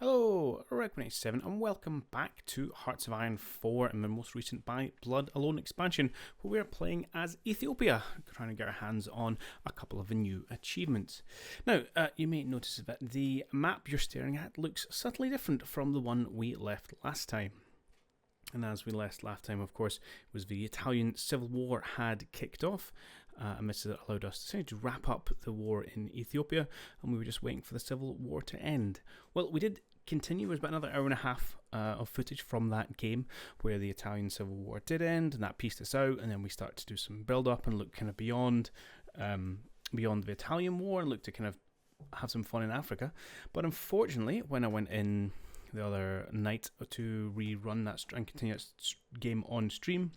Hello, Rec187 and welcome back to Hearts of Iron 4 and the most recent By Blood Alone expansion, where we are playing as Ethiopia, trying to get our hands on a couple of new achievements. Now, you may notice that the map you're staring at looks subtly different from the one we left last time. And as we left last time, of course, was the Italian Civil War had kicked off, and this allowed us to wrap up the war in Ethiopia, and we were just waiting for the Civil War to end. Well, we did continue. It was about another hour and a half of footage from that game where the Italian Civil War did end, and that pieced us out, and then we started to do some build-up and look kind of beyond the Italian War and look to kind of have some fun in Africa. But unfortunately, when I went in the other night to rerun that and continue that game on stream,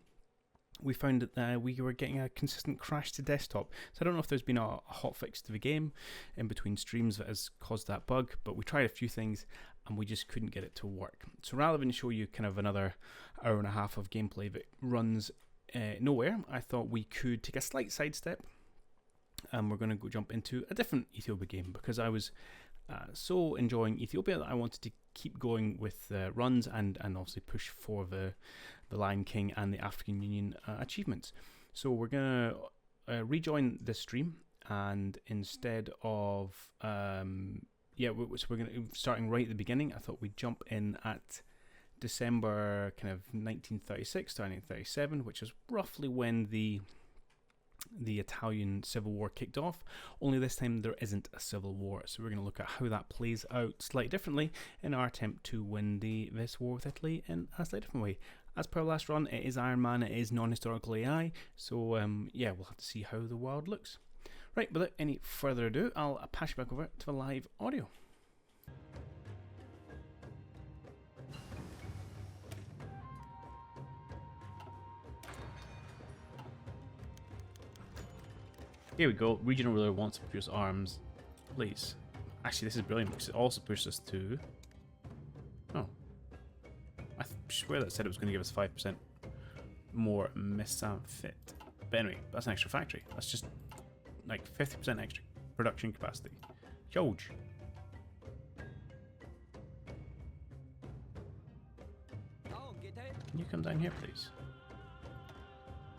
we found that we were getting a consistent crash to desktop. So I don't know if there's been a hotfix to the game in between streams that has caused that bug, but we tried a few things and we just couldn't get it to work. So rather than show you kind of another hour and a half of gameplay that runs nowhere, I thought we could take a slight sidestep and we're going to go jump into a different Ethiopia game, because I was so enjoying Ethiopia that I wanted to keep going with runs and obviously push for the Lion King and the African Union achievements. So we're going to rejoin this stream, and instead of so we're going to starting right at the beginning. I thought we'd jump in at December kind of 1936 to 1937, which is roughly when the Italian Civil War kicked off, only this time there isn't a civil war. So we're going to look at how that plays out slightly differently in our attempt to win this war with Italy in a slightly different way. As per last run, it is Iron Man, it is non-historical AI, so we'll have to see how the world looks. Right, without any further ado, I'll pass you back over to the live audio. Here we go. Regional ruler wants to produce arms. Please. Actually, this is brilliant because it also pushes us to... Oh. I swear that said it was going to give us 5% more fit. But anyway, that's an extra factory. That's just like 50% extra production capacity. Huge. Can you come down here, please?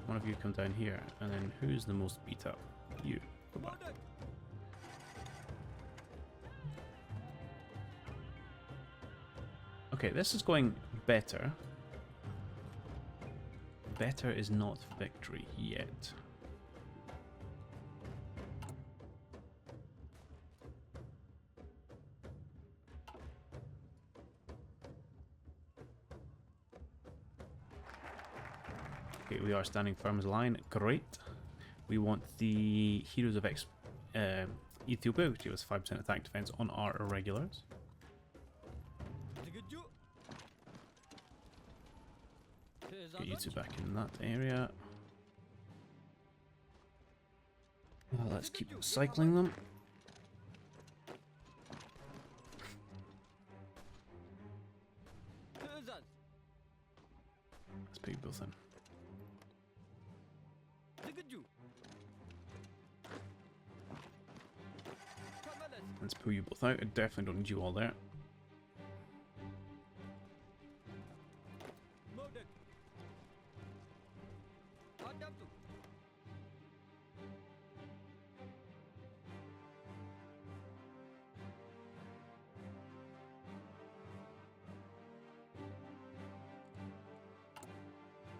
One of you come down here, and then who's the most beat up? You. Come on. Okay, this is going better. Better is not victory yet. Okay, we are standing firm as a line. Great. We want the Heroes of Ethiopia, which gives us 5% attack defense on our irregulars. Get you two back in that area. Let's keep cycling them. Let's put you both in. Let's pull you both out. I definitely don't need you all there.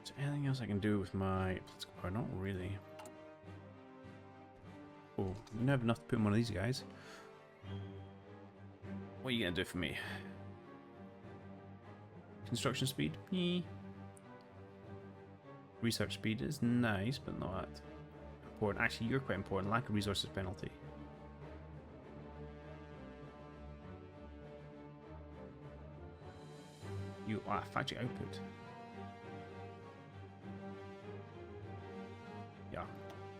Is there anything else I can do with my political power? Not really. Oh, we don't have enough to put in one of these guys. What are you going to do for me? Construction speed? Research speed is nice, but not important. Actually, you're quite important. Lack of resources penalty. You are factory output. Yeah.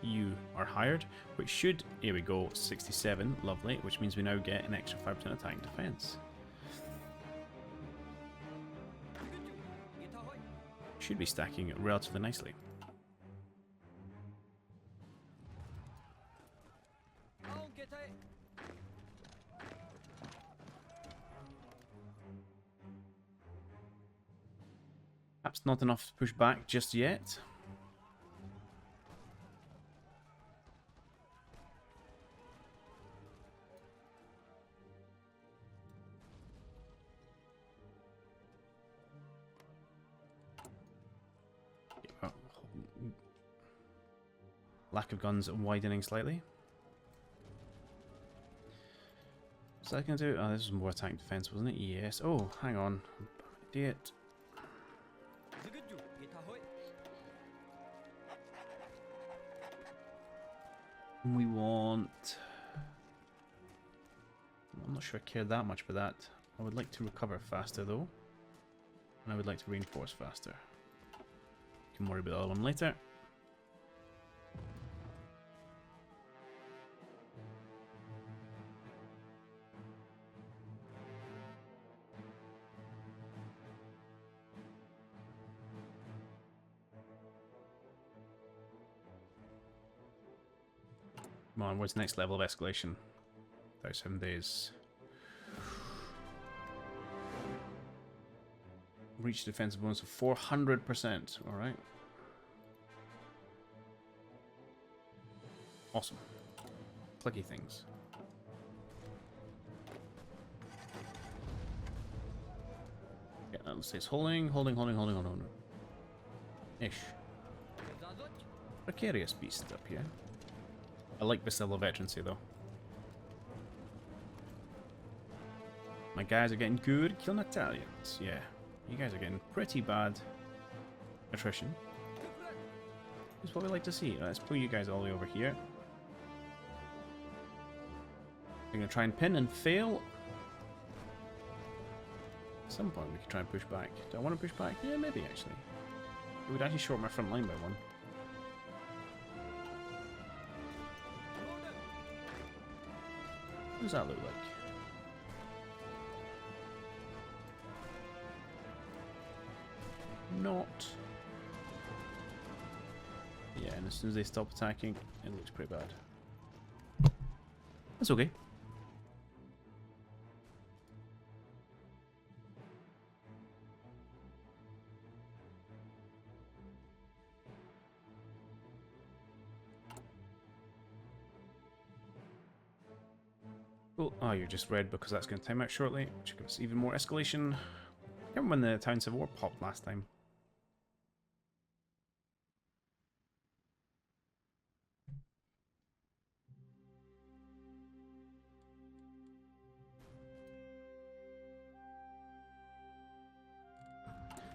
You are hired, which should, here we go, 67, lovely, which means we now get an extra 5% attack and defense. Should be stacking relatively nicely. Perhaps not enough to push back just yet. Lack of guns widening slightly. What's that going to do? Oh, this was more attack defense, wasn't it? Yes. Oh, hang on. Idiot. We want... I'm not sure I care that much about that. I would like to recover faster though. And I would like to reinforce faster. Can worry about the other one later. Come on, what's the next level of escalation? 37 days. Reach defensive bonus of 400%. Alright. Awesome. Clicky things. Yeah, let's say it's holding. Ish. Precarious beast up here. I like this level of veterancy though. My guys are getting good at killing Italians. Yeah. You guys are getting pretty bad attrition. That's what we like to see. Let's pull you guys all the way over here. We're going to try and pin and fail. At some point we could try and push back. Do I want to push back? Yeah, maybe actually. It would actually short my front line by one. What does that look like? Not. Yeah, and as soon as they stop attacking, it looks pretty bad. That's okay. Cool. Oh, you're just red because that's going to time out shortly, which gives us even more escalation. I remember when the Town Civil War popped last time.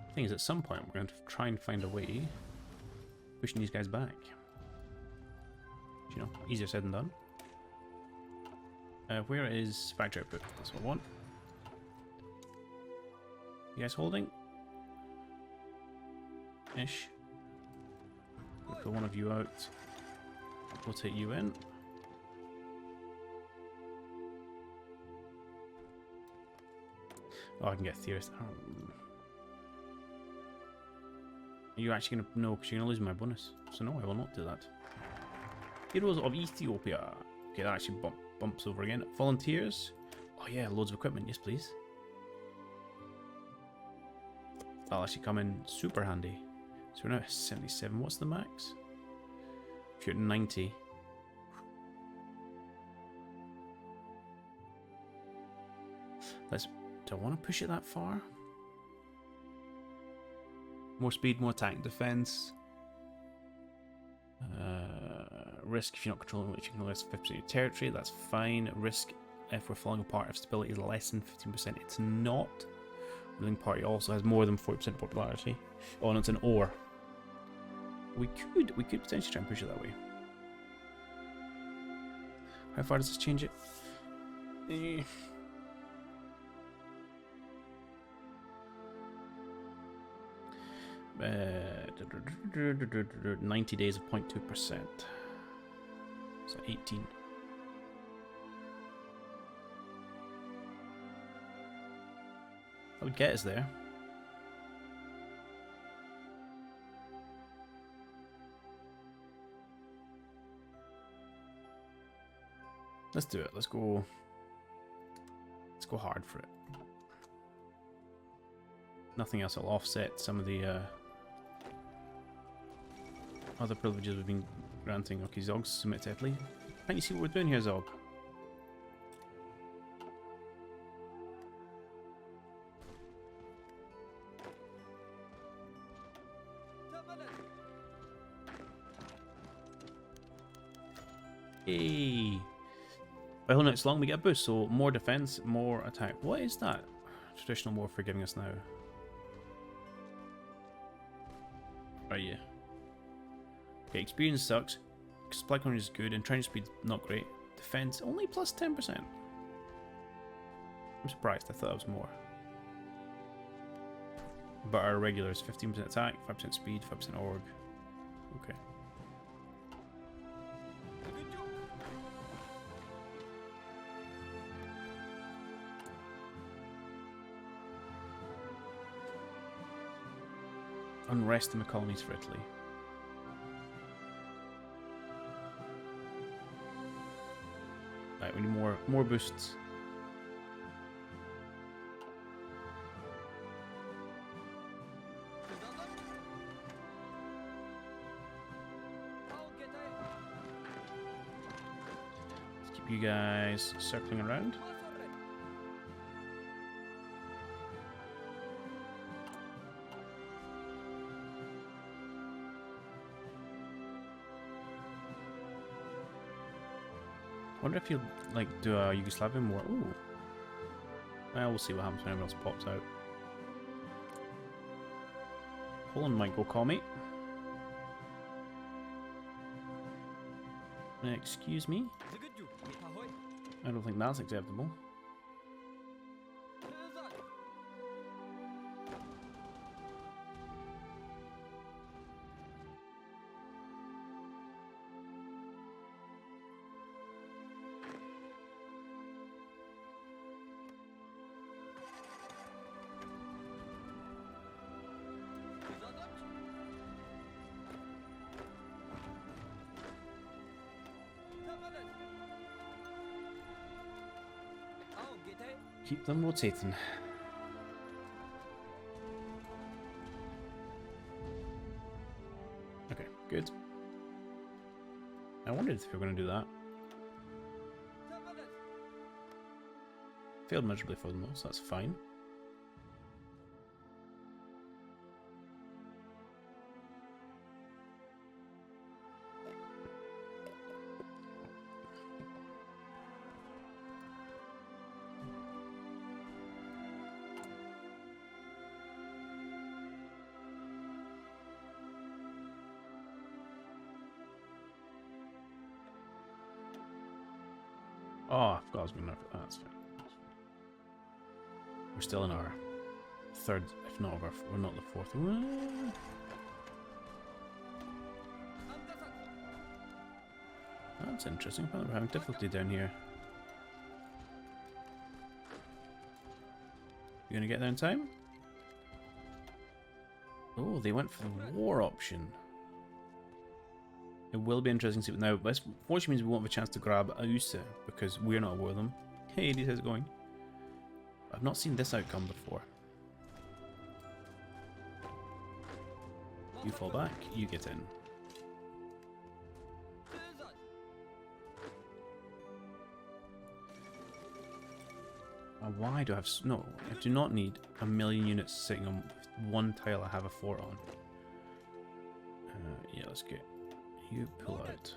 The thing is, at some point, we're going to try and find a way pushing these guys back. You know, easier said than done. Where is factory output? That's what I want. You guys holding? Ish. We'll pull one of you out. We'll take you in. Oh, I can get theorist. Are you actually going to... No, because you're going to lose my bonus. So no, I will not do that. Heroes of Ethiopia. Okay, that actually bumps over again. Volunteers. Oh yeah, loads of equipment. Yes, please. That'll actually come in super handy. So we're now at 77. What's the max? If you're at 90. Do I want to push it that far? More speed, more attack, defense. Risk if you're not controlling what you can less 50% of your territory. That's fine. Risk if we're falling apart, if stability is less than 15%. It's not. Ruling party also has more than 40% popularity. Oh, and it's an or. We could potentially try and push it that way. How far does this change it? 90 days of 0.2%. So 18. That would get us there. Let's do it. Let's go hard for it. Nothing else will offset some of the other privileges we've been granting. Okay, Zog, submit to Italy. Can't you see what we're doing here, Zog? Hey! By holding it so long, we get a boost, so more defense, more attack. What is that traditional warfare giving us now? Right, yeah. Okay, experience sucks. Supply quantity is good, and trench speed not great. Defense only plus 10%. I'm surprised. I thought it was more. But our regular is 15% attack, 5% speed, 5% org. Okay. Unrest in the colonies for Italy. Right, we need more boosts. Let's keep you guys circling around. I wonder if you'll like do a Yugoslavian war. Ooh. Well, we'll see what happens when everyone else pops out. Poland might go call me. Excuse me? I don't think that's acceptable. Keep them rotating. Okay, good. I wondered if we were going to do that. Failed miserably for the most, that's fine. Oh, I forgot I was going to nerf it. That's fine. We're still in our third, if not our, we're not the fourth. That's interesting. Apparently we're having difficulty down here. You gonna get there in time? Oh, they went for the war option. It will be interesting to see. Now, this fortunately means we won't have a chance to grab Ausa because we're not aware of them. Hey, how's it going? I've not seen this outcome before. You fall back, you get in. Why do I have... No, I do not need a million units sitting on one tile I have a fort on. Yeah, let's get... You pull out.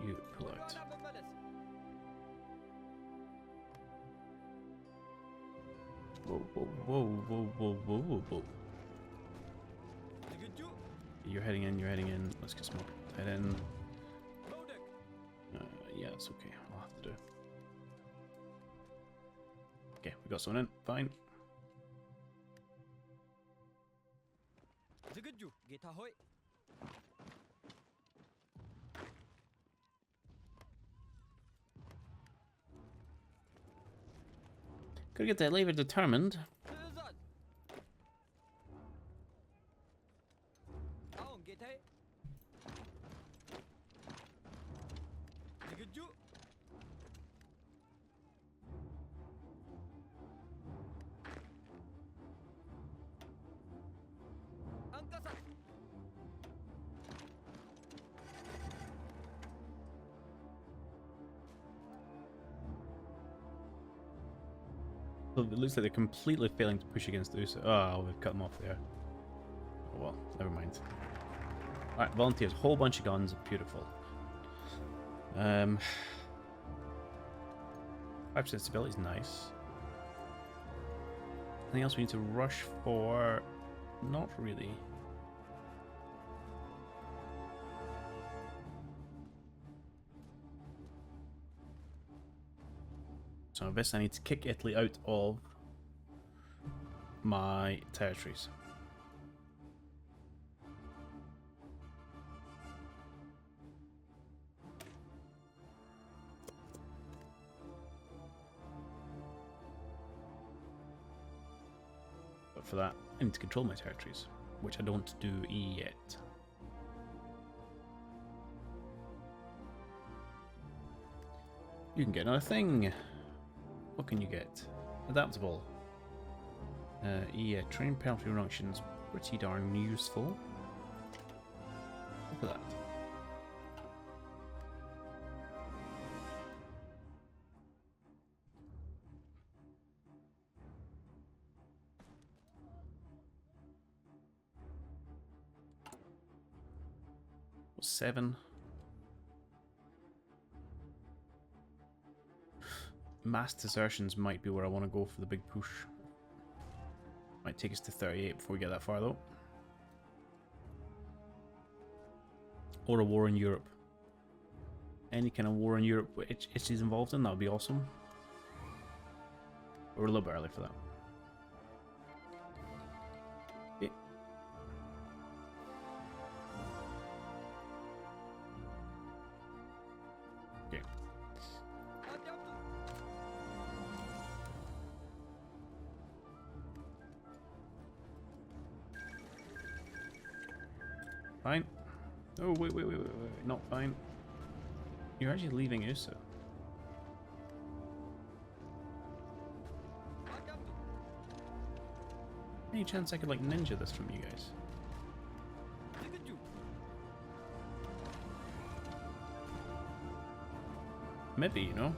You pull out. Whoa, whoa, whoa, whoa, whoa, whoa, whoa, whoa. You're heading in, you're heading in. Let's get some more. Head in. Yeah, it's okay. I'll have to do. Okay, we got someone in. Fine. Gotta get that labor determined. So it looks like they're completely failing to push against the USA. Oh, we've cut them off there. Oh well, never mind. Alright, volunteers. Whole bunch of guns. Beautiful. 5% stability is nice. Anything else we need to rush for? Not really. So this I need to kick Italy out of my territories. But for that, I need to control my territories, which I don't do yet. You can get another thing. What can you get? Adaptable. Yeah, train penalty reductions. Pretty darn useful. Look at that. What's 7? Mass desertions might be where I want to go for the big push. Might take us to 38 before we get that far though. Or a war in Europe. Any kind of war in Europe which is involved in, that would be awesome. But we're a little bit early for that. Okay. Okay. Fine. Oh, wait, not fine. You're actually leaving USA. Any chance I could, like, ninja this from you guys? Maybe, you know?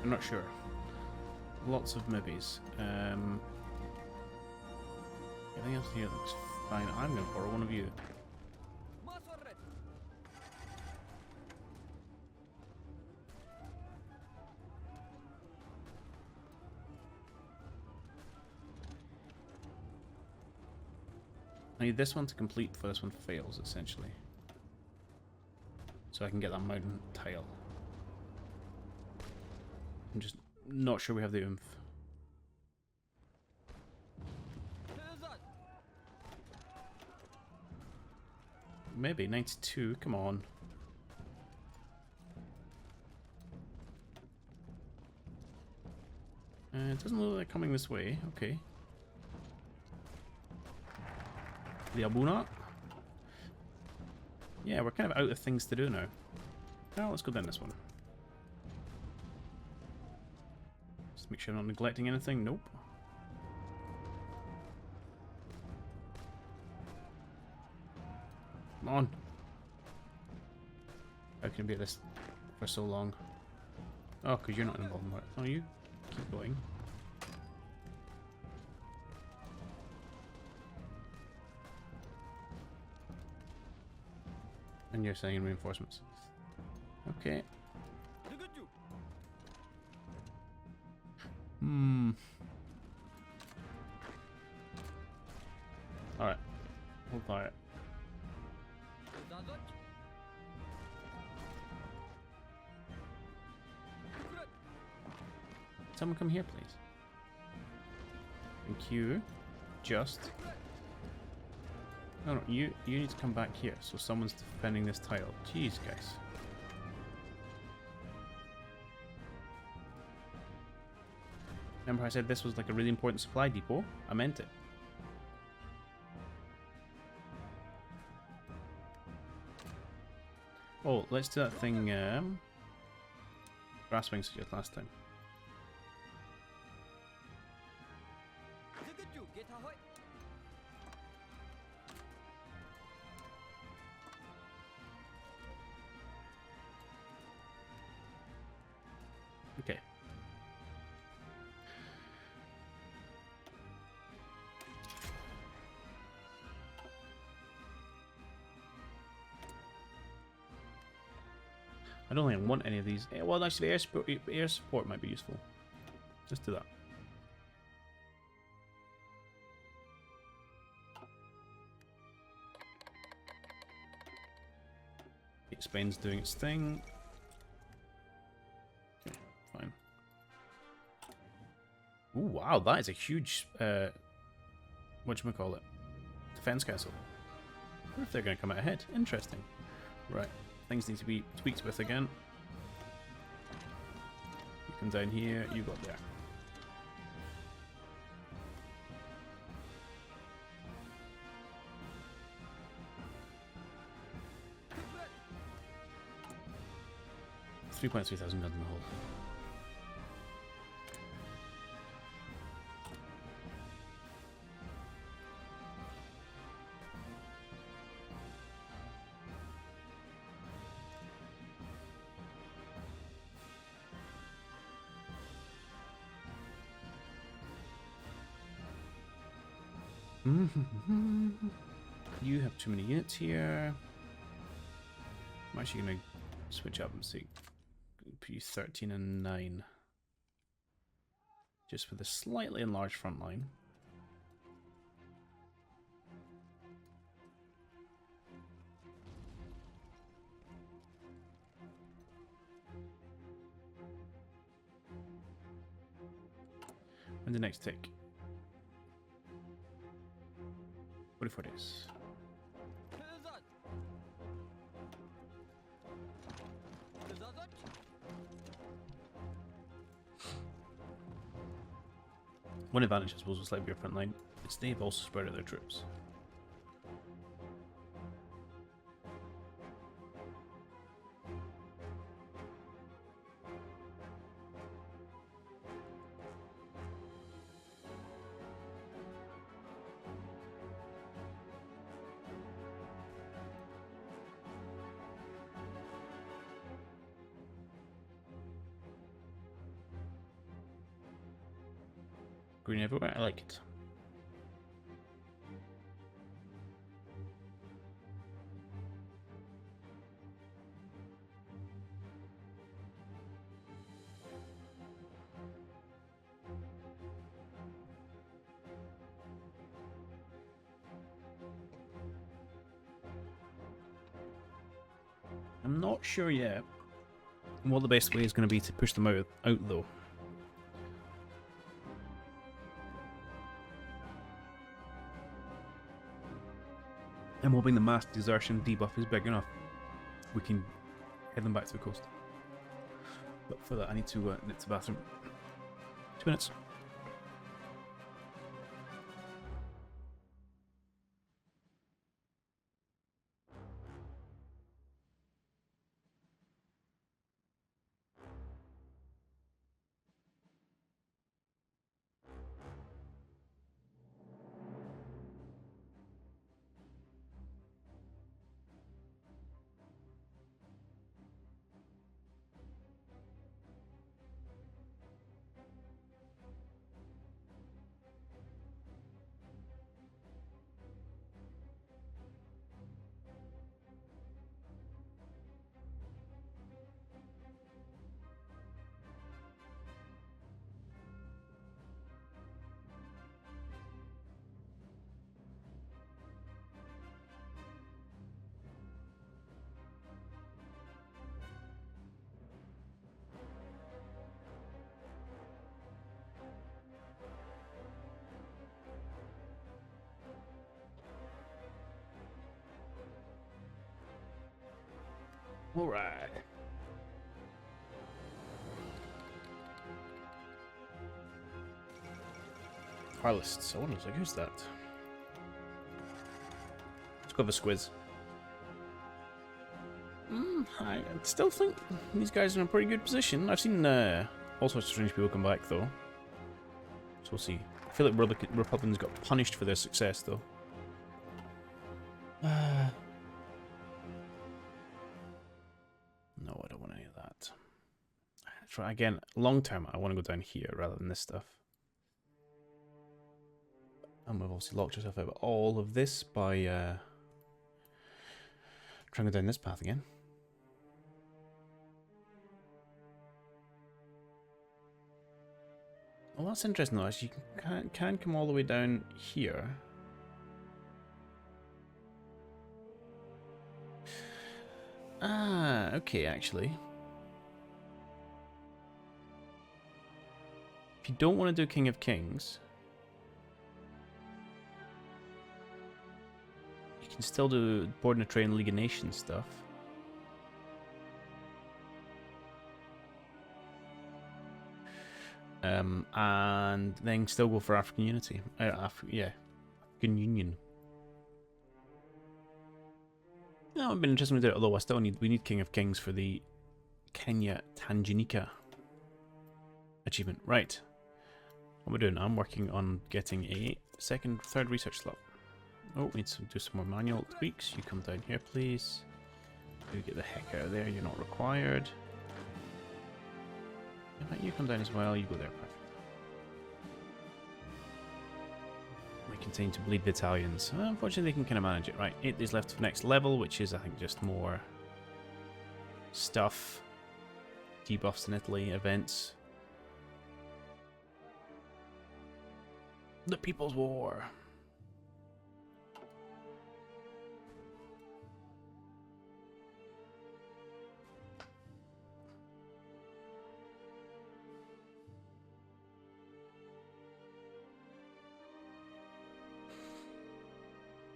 I'm not sure. Lots of maybes. Everything else here looks fine. I'm going to borrow one of you. I need this one to complete before this one fails, essentially. So I can get that mountain tile. I'm just not sure we have the oomph. Maybe 92, come on. It doesn't look like they're coming this way, okay. The Abuna? Yeah, we're kind of out of things to do now. Now let's go down this one. Just make sure I'm not neglecting anything. Nope. Come on. How can it be at this for so long? Oh, because you're not involved in that. Oh, you keep going. And you're sending in reinforcements. Okay. Alright. Hold fire. Someone come here, please. Thank you. Just. No, you need to come back here. So someone's defending this tile. Jeez, guys. Remember I said this was like a really important supply depot? I meant it. Oh, let's do that thing Brasswing suggested last time. Okay. I don't think I want any of these. Well, actually, air support might be useful. Let's do that. Spain's doing its thing. Okay, fine. Ooh, wow, that is a huge, whatchamacallit, defense castle. I wonder if they're going to come out ahead. Interesting. Right, things need to be tweaked with again. You come down here, you go up there. $3,300 guns in the hole. You have too many units here. I'm actually going to switch up and see. Put you 13 and 9. Just with a slightly enlarged front line. When's the next tick? 44 days. One advantage, I suppose, with slightly front line is they've also spread out their troops. Green everywhere, I like it. I'm not sure yet what the best way is going to be to push them out though. I'm hoping the mass desertion debuff is big enough. We can head them back to the coast. But for that, I need to nip to the bathroom. 2 minutes. Alright. Harlists. I wonder, like, who's that? Let's go have a squiz. I still think these guys are in a pretty good position. I've seen all sorts of strange people come back, though. So we'll see. I feel like Republicans got punished for their success, though. No, I don't want any of that. try again. Long term, I want to go down here rather than this stuff. And we've obviously locked yourself out of all of this by trying to go down this path again. Well, that's interesting though. Actually, you can come all the way down here. Ah, okay, actually. If you don't want to do King of Kings, you can still do Board in a Train League of Nations stuff. And then still go for African Unity. Yeah, African Union. That would have been interesting to do it, although we need King of Kings for the Kenya Tanganyika achievement. Right. What am I doing? I'm working on getting a third research slot. Oh, we need to do some more manual tweaks. You come down here, please. You get the heck out of there. You're not required. In fact, you come down as well. You go there. Perfect. We continue to bleed the Italians. Unfortunately, they can kind of manage it. Right, 8 days left for next level, which is, I think, just more stuff. Debuffs in Italy, events. The People's War.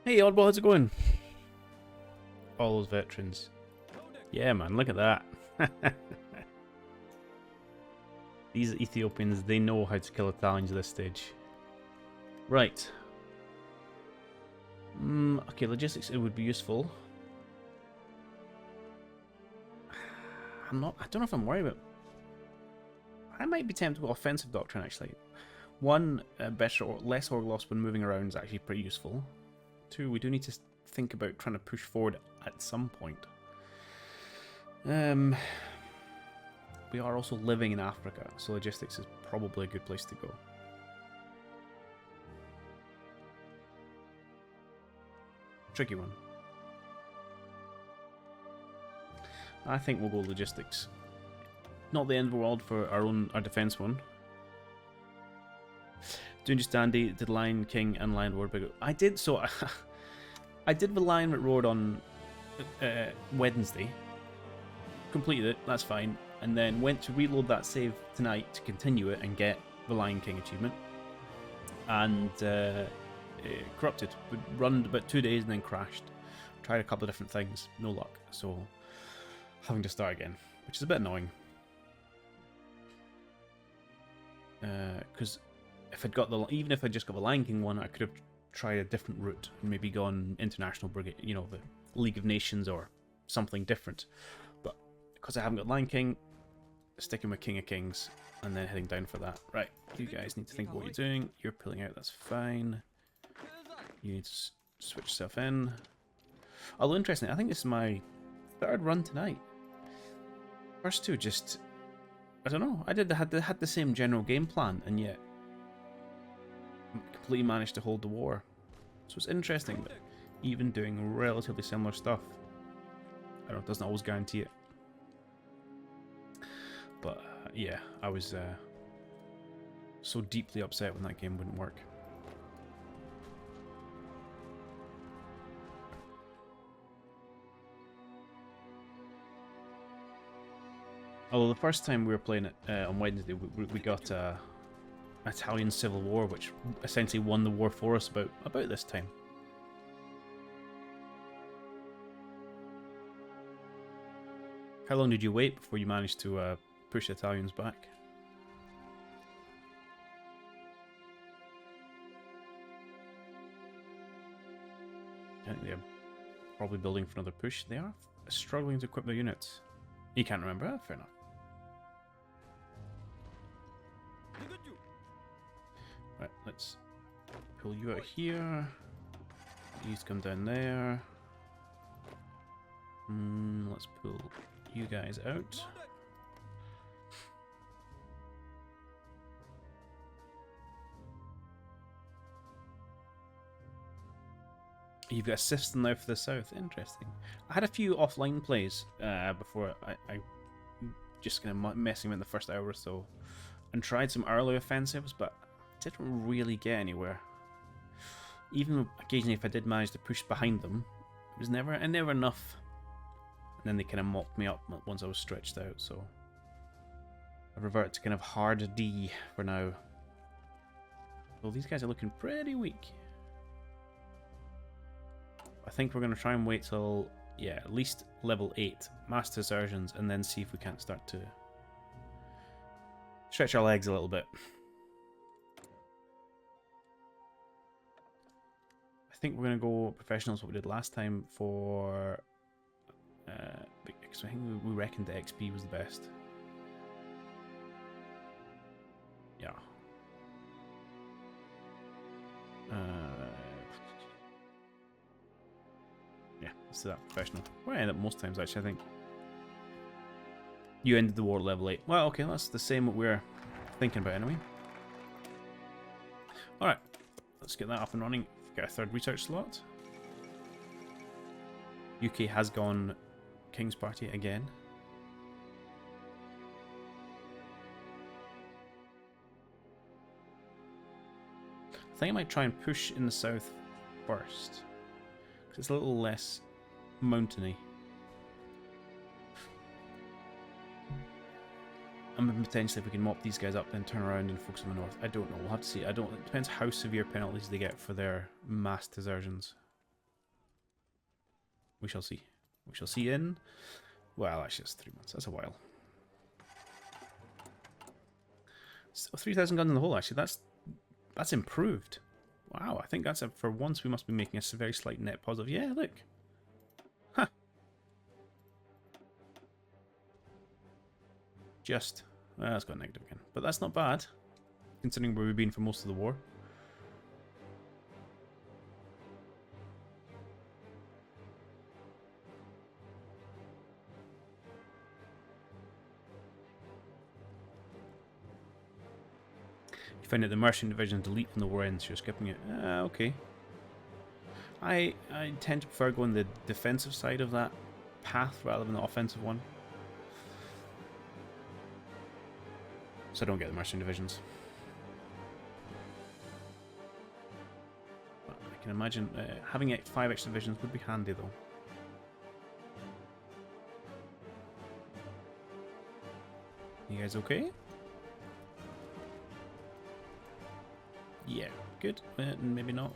Hey, Oddball, how's it going? All those veterans. Yeah, man, look at that. These Ethiopians, they know how to kill Italians at this stage. Right. Okay, logistics, it would be useful. I don't know if I'm worried about... I might be tempted to go offensive doctrine, actually. One, better or less org loss when moving around is actually pretty useful. 2, we do need to think about trying to push forward at some point. We are also living in Africa, so logistics is probably a good place to go. Tricky one. I think we'll go logistics. Not the end of the world for our defense one. Doing just dandy, did Lion King and Lion Roar big. I did I did the Lion Roar on Wednesday. Completed it, that's fine. And then went to reload that save tonight to continue it and get the Lion King achievement. And corrupted. We run about 2 days and then crashed. Tried a couple of different things, no luck. So having to start again, which is a bit annoying. Because if I'd got even if I just got the Lion King one, I could have tried a different route and maybe gone International Brigade, you know, the League of Nations or something different. But because I haven't got Lion King, sticking with King of Kings and then heading down for that. Right, you guys need to think of what you're doing. You're pulling out, that's fine. You need to switch stuff in. Although interesting, I think this is my 3rd run tonight. First 2 just, I don't know. I had the same general game plan, and yet completely managed to hold the war. So it's interesting that even doing relatively similar stuff, I don't know, it doesn't always guarantee it. But yeah, I was so deeply upset when that game wouldn't work. Although the first time we were playing it on Wednesday, we got Italian Civil War, which essentially won the war for us about this time. How long did you wait before you managed to push the Italians back? I think they're probably building for another push. They are struggling to equip their units. You can't remember? Oh, fair enough. Right, let's pull you out here. These come down there. Let's pull you guys out. You've got a system now for the south. Interesting. I had a few offline plays before I just kind of messing with the first hour or so, and tried some early offensives, but didn't really get anywhere. Even occasionally, if I did manage to push behind them, it was never enough. And then they kind of mopped me up once I was stretched out. So I revert to kind of hard D for now. Well, these guys are looking pretty weak. I think we're going to try and wait till, yeah, at least level 8, mass desertions, and then see if we can't start to stretch our legs a little bit. I think we're going to go professionals, what we did last time for, because I think we reckoned the XP was the best. Yeah. Yeah, let's do that professional. Where I end up most times, actually, I think. You ended the war at level 8. Well, okay, that's the same what we're thinking about anyway. Alright, let's get that up and running. Get a third research slot. UK has gone King's Party again. I think I might try and push in the south first, because it's a little less mountainy. And potentially if we can mop these guys up, then turn around and focus on the north. I don't know, we'll have to see. It depends how severe penalties they get for their mass desertions. We shall see. We shall see in, well, actually it's 3 months, that's a while. So 3,000 guns in the hole, actually, that's improved. Wow, I think that's for once we must be making a very slight net positive. Yeah, look. Huh. Just, well, that's got negative again. But that's not bad, considering where we've been for most of the war. You find that the merchant division delete from the war ends, so you're skipping it. Okay. I tend to prefer going the defensive side of that path rather than the offensive one. So I don't get the merchant divisions. But I can imagine having 5 extra divisions would be handy though. You guys okay? Yeah, good. Maybe not.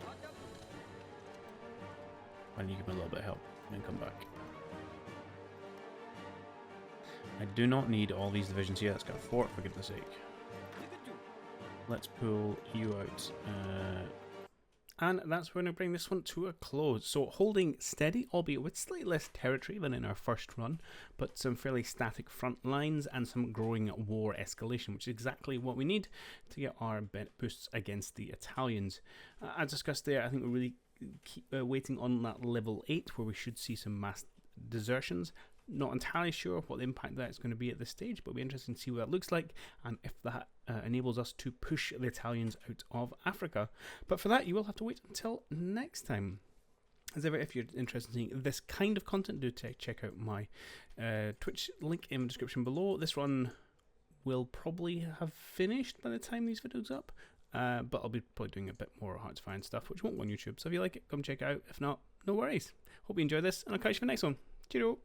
I need to give me a little bit of help and come back. I do not need all these divisions here. Let's get a fort for goodness sake. Let's pull you out. And that's where we're going to bring this one to a close. So holding steady, albeit with slightly less territory than in our first run, but some fairly static front lines and some growing war escalation, which is exactly what we need to get our boosts against the Italians. As discussed there, I think we're really keep waiting on that level 8 where we should see some mass desertions. Not entirely sure what the impact that is going to be at this stage, but it'll be interesting to see what that looks like and if that enables us to push the Italians out of Africa. But for that, you will have to wait until next time. As ever, if you're interested in seeing this kind of content, do check out my Twitch link in the description below. This run will probably have finished by the time these videos up, but I'll be probably doing a bit more Hearts of Iron stuff, which won't go on YouTube. So if you like it, come check it out. If not, no worries. Hope you enjoyed this, and I'll catch you for the next one. Cheerio!